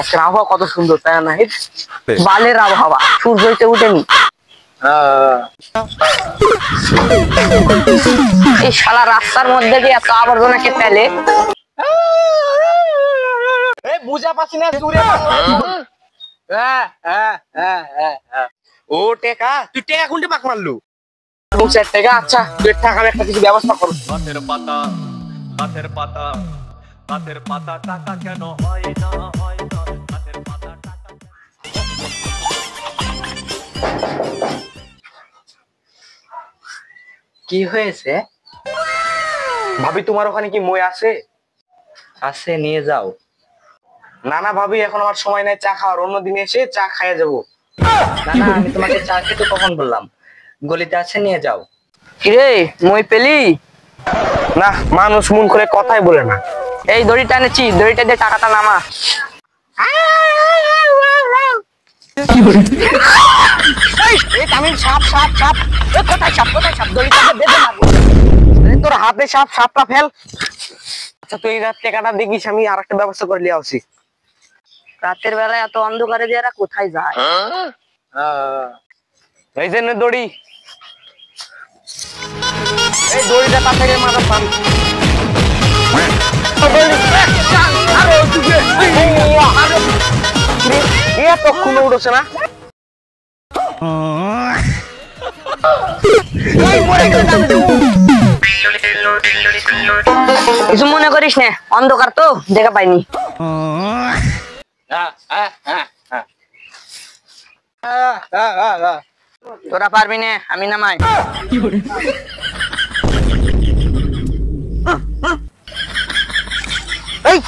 আজকের আবহাওয়া কত সুন্দর, তাই না? বালের আবহাওয়া, সূর্য উঠেনি। এই শালা রাস্তার মধ্যে দিয়ে এত আবর্জনা কে ফেলে? বুঝা পাচ্ছি না। ও টেকা, তুই টেকা কোনটা পাক মারলু? টাকা। আচ্ছা তুই টাকা একটা কিছু ব্যবস্থা করো। গাছের পাতা, গাছের পাতা, গাছের পাতা টাকা কেন হয় না, হয় না, গাছের পাতা টাকা। কি হয়েছে ভাবি? তোমার ওখানে কি মই আছে? আছে, নিয়ে যাও। না না ভাবি, এখন আমার সময় নাই চা খাওয়ার, অন্যদিন এসে চা খাইয়ে যাবো। না না, আমি তোমাকে চা খেতে কখন বললাম? গলিতে আছে, নিয়ে যাও। কিরে, মই পেলি? না, মানুষ মন করে কথাই বলে না। এই দড়িটা এনেছি, দড়িটা দিয়ে টাকাটা নামা। সাপ সাপ সাপ, কোথায় সাপ, কোথায় সাপ? দড়িটা বেঁধে মারবো। তোর হাতে সাপ, সাপটা ফেল। আচ্ছা তুই রাত টাকাটা দেখিস, আমি আর একটা ব্যবস্থা করে নিয়ে আসি। রাতের বেলায় এত অন্ধকারে দিয়ে এরা কোথায় যায়? এই জন্য দড়ি, এই দড়িটা তার থেকে মাথা পান। তখন উঠছে না। কিছু মনে করিস না, অন্ধকার তো দেখা পাইনি। তোরা পারবি না, আমি নামাই। এই